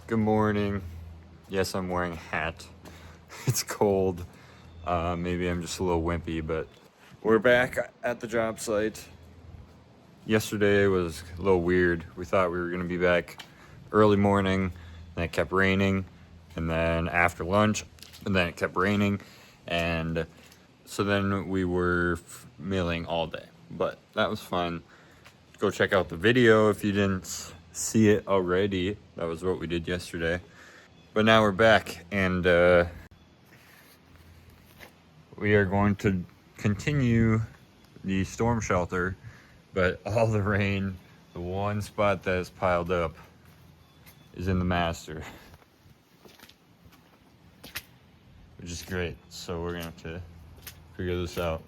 Good morning. Yes, I'm wearing a hat. It's cold. Maybe I'm just a little wimpy, but we're back at the job site. Yesterday was a little weird. We thought we were going to be back early morning, and it kept raining, and then after lunch, and then it kept raining, and so then we were milling all day. But that was fun. Go check out the video if you didn't see it already. That was what we did yesterday. But now we're back, and we are going to continue the storm shelter, but all the rain, the one spot that is piled up is in the master, which is great. So we're gonna have to figure this out.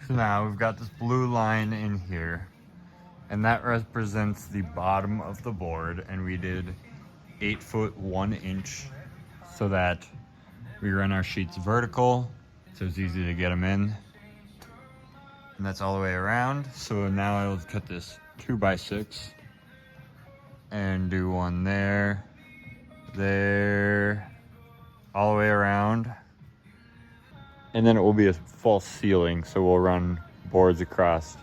So now we've got this blue line in here, and that represents the bottom of the board, and we did 8 foot 1 inch so that we run our sheets vertical, so it's easy to get them in. And that's all the way around. So now I will cut this 2x6 and do one there, all the way around. And then it will be a false ceiling, so we'll run boards across.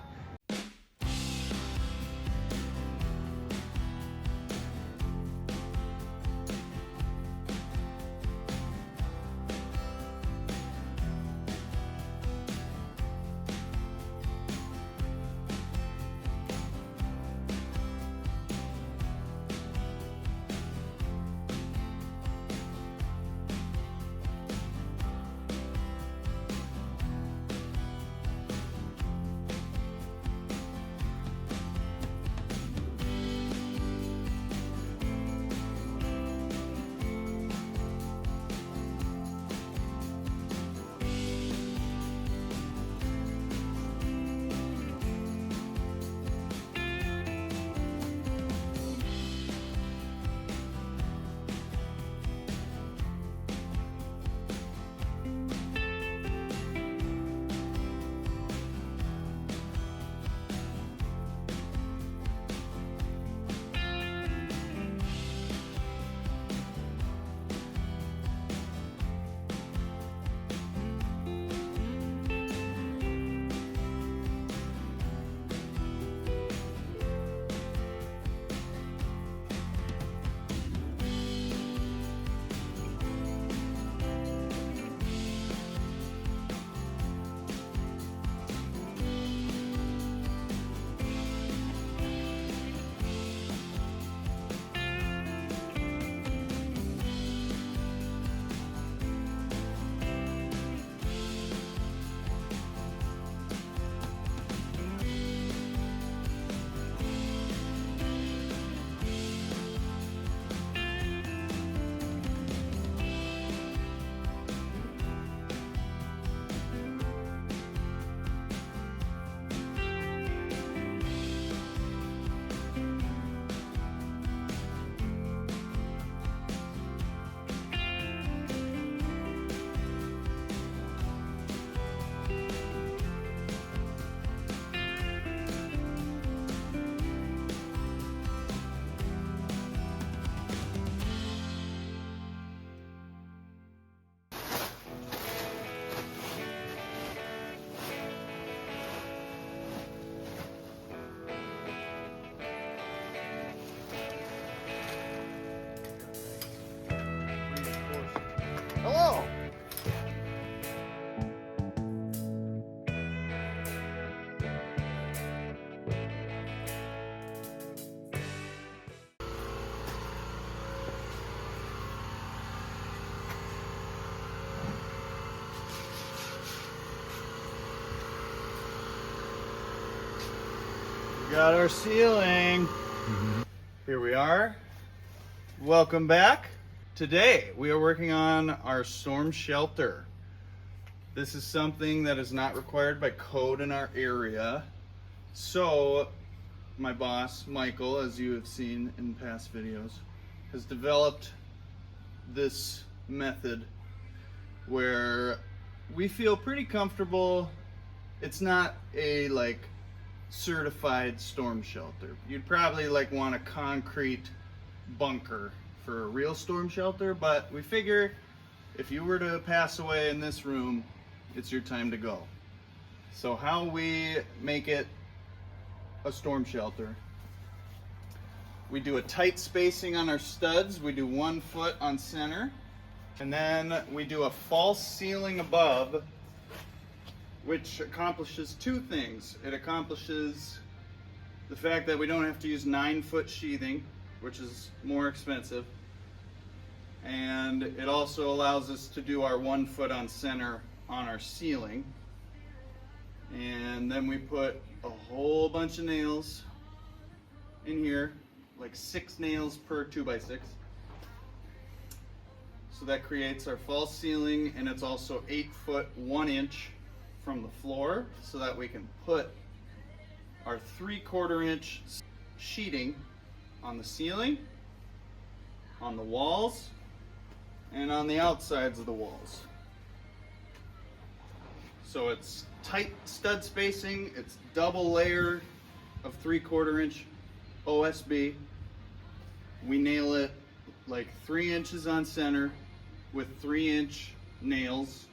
Got our ceiling. Here we are. Welcome back. Today we are working on our storm shelter. This is something that is not required by code in our area. So my boss, Michael, as you have seen in past videos, has developed this method where we feel pretty comfortable. It's not a certified storm shelter. You'd probably want a concrete bunker for a real storm shelter, but we figure if you were to pass away in this room, it's your time to go. So how we make it a storm shelter: we do a tight spacing on our studs. We do 1 foot on center, and then we do a false ceiling above, which accomplishes 2 things. It accomplishes the fact that we don't have to use 9-foot sheathing, which is more expensive, and it also allows us to do our 1 foot on center on our ceiling. And then we put a whole bunch of nails in here, like 6 nails per 2x6. So that creates our false ceiling, and it's also 8 foot 1 inch from the floor, so that we can put our 3/4 inch sheeting on the ceiling, on the walls, and on the outsides of the walls. So it's tight stud spacing, it's double layer of 3/4 inch OSB. We nail it like 3 inches on center with 3-inch nails.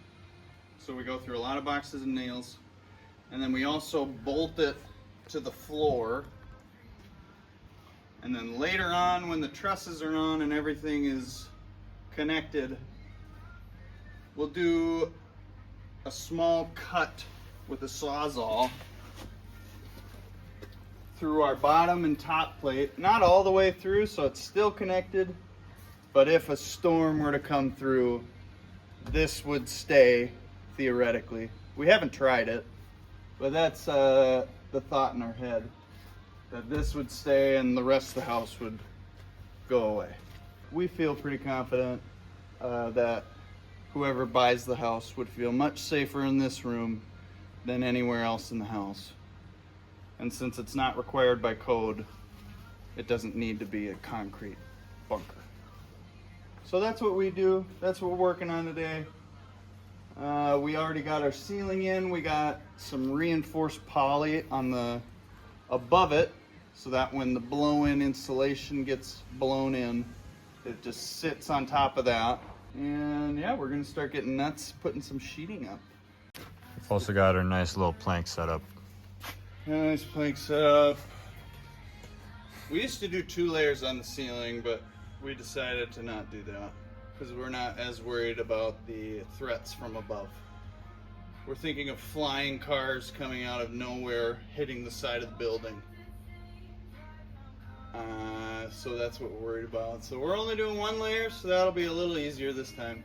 So we go through a lot of boxes of nails, and then we also bolt it to the floor. And then later on, when the trusses are on and everything is connected, we'll do a small cut with a Sawzall through our bottom and top plate. Not all the way through, so it's still connected, but if a storm were to come through, this would stay theoretically. We haven't tried it, but that's the thought in our head, that this would stay and the rest of the house would go away. We feel pretty confident that whoever buys the house would feel much safer in this room than anywhere else in the house. And since it's not required by code, it doesn't need to be a concrete bunker. So that's what we do. That's what we're working on today. We already got our ceiling in. We got some reinforced poly on the above it, so that when the blow-in insulation gets blown in, it just sits on top of that. And yeah, we're gonna start getting nuts, putting some sheeting up. We've also got our nice little plank set up. Nice plank set up. We used to do 2 layers on the ceiling, but we decided to not do that because we're not as worried about the threats from above. We're thinking of flying cars coming out of nowhere, hitting the side of the building. So that's what we're worried about. So we're only doing 1 layer, so that'll be a little easier this time.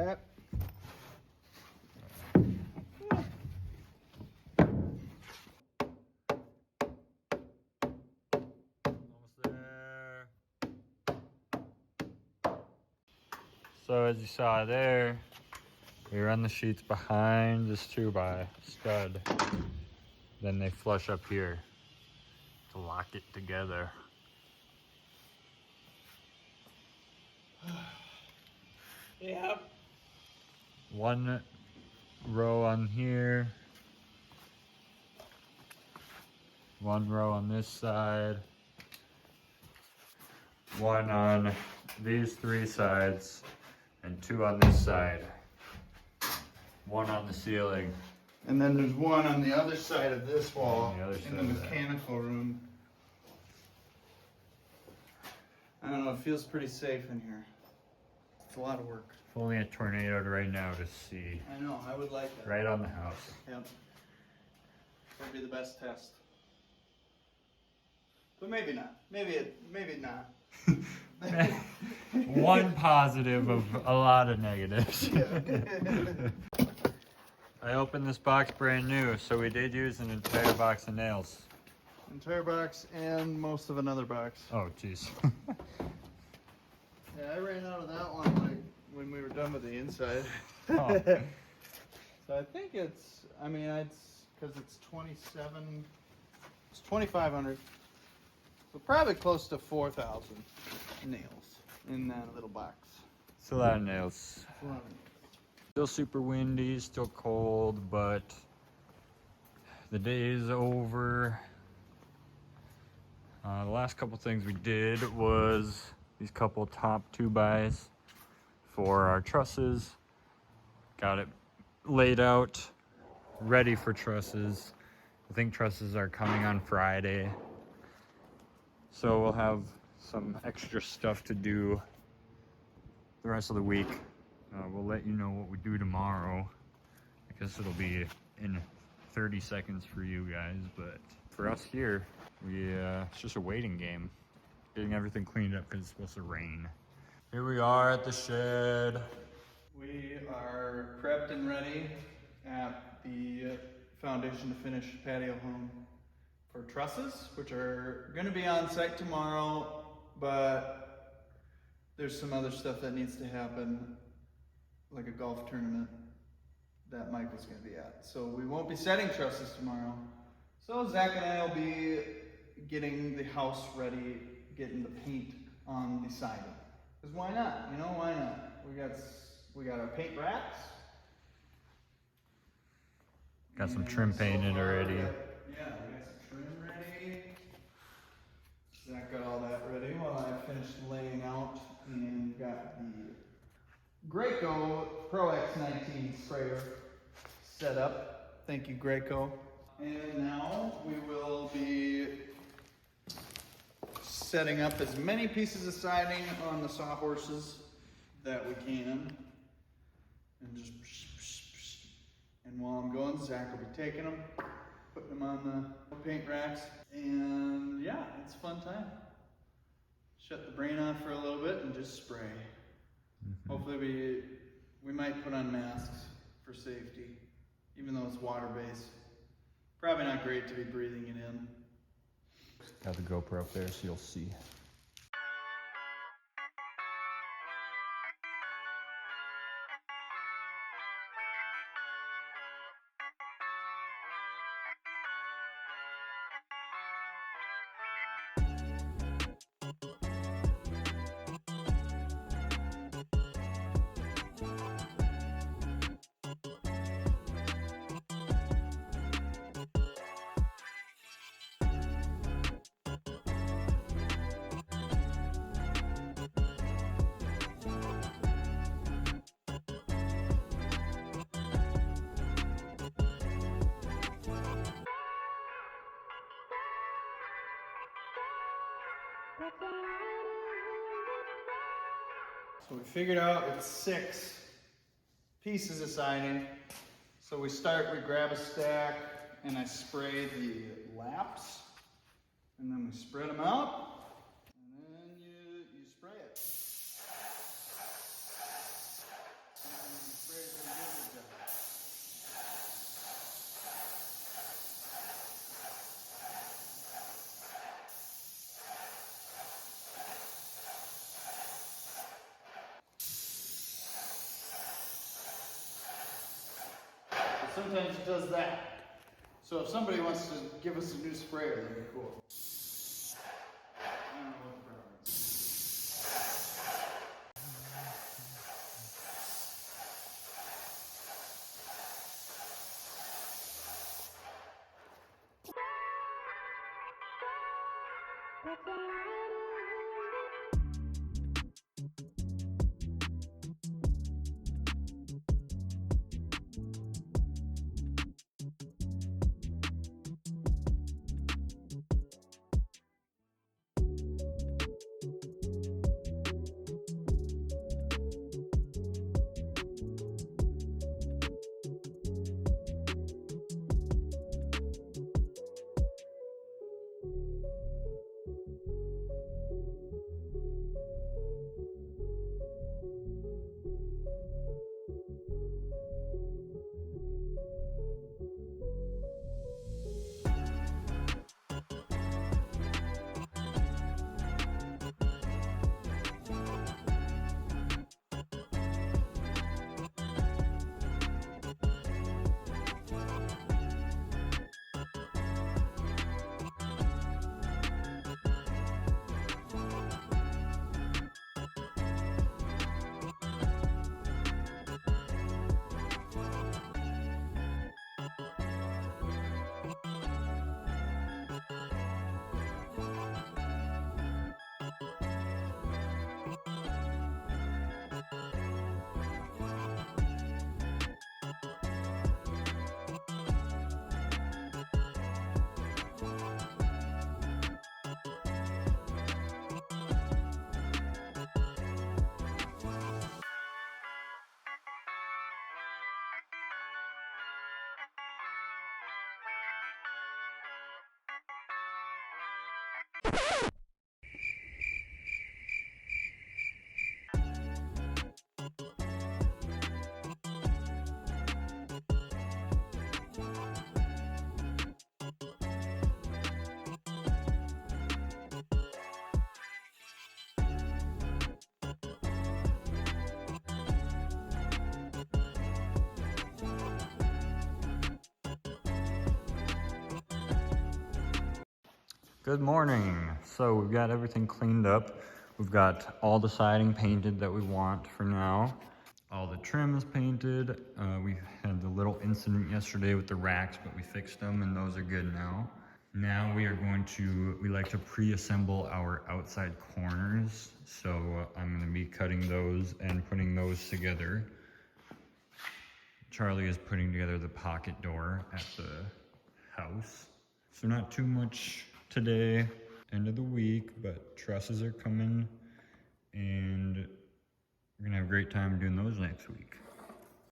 that. Almost there. So as you saw there, we run the sheets behind this 2x stud. Then they flush up here to lock it together. Yep. One row on here. One row on this side. One on these 3 sides. And 2 on this side. 1 on the ceiling. And then there's one on the other side of this wall, The other in side the of that. mechanical room. I don't know, it feels pretty safe in here. It's a lot of work. If only a tornado right now to see. I know, I would like that. Right on the house. Yep. That'd be the best test. But maybe not. Maybe not. One positive of a lot of negatives. I opened this box brand new, so we did use an entire box of nails. Entire box and most of another box. Oh, jeez. Yeah, I ran out of that one like when we were done with the inside. Oh. So I think it's because it's 27, it's 2,500. So probably close to 4,000 nails in that little box. It's a lot of nails. It's a lot of nails. Still super windy, still cold, but the day is over. The last couple things we did was these couple top 2x for our trusses. Got it laid out, ready for trusses. I think trusses are coming on Friday. So we'll have some extra stuff to do the rest of the week. We'll let you know what we do tomorrow. I guess it'll be in 30 seconds for you guys, but for us here, it's just a waiting game. Getting everything cleaned up because it's supposed to rain. Here we are at the shed. We are prepped and ready at the foundation to finish patio home for trusses, which are going to be on site tomorrow, but there's some other stuff that needs to happen, like a golf tournament that Michael's going to be at. So we won't be setting trusses tomorrow. So Zach and I will be getting the house ready, getting the paint on the siding. Because why not? You know, why not? We got our paint racks. Got some And trim so painted far, already. we got some trim ready. Zach got all that ready while I finished laying out and got the Graco Pro X19 sprayer set up. Thank you, Graco. And now we will be setting up as many pieces of siding on the sawhorses that we can. And just, and while I'm going, Zach will be taking them, putting them on the paint racks. And yeah, it's a fun time. Shut the brain off for a little bit and just spray. Hopefully we might put on masks for safety, even though it's water-based. Probably not great to be breathing it in. Got the GoPro up there so you'll see. So we figured out it's 6 pieces of siding. So we grab a stack and I spray the laps and then we spread them out and then you spray it. sometimes it does that. So if somebody wants to give us a new sprayer, that'd be cool. I don't know what the problem is. Good morning. So we've got everything cleaned up. We've got all the siding painted that we want for now. All the trim is painted. We had the little incident yesterday with the racks, but we fixed them and those are good now. Now we are going to, we like to pre-assemble our outside corners. So I'm gonna be cutting those and putting those together. Charlie is putting together the pocket door at the house. So not too much today, end of the week, but trusses are coming and we're gonna have a great time doing those next week.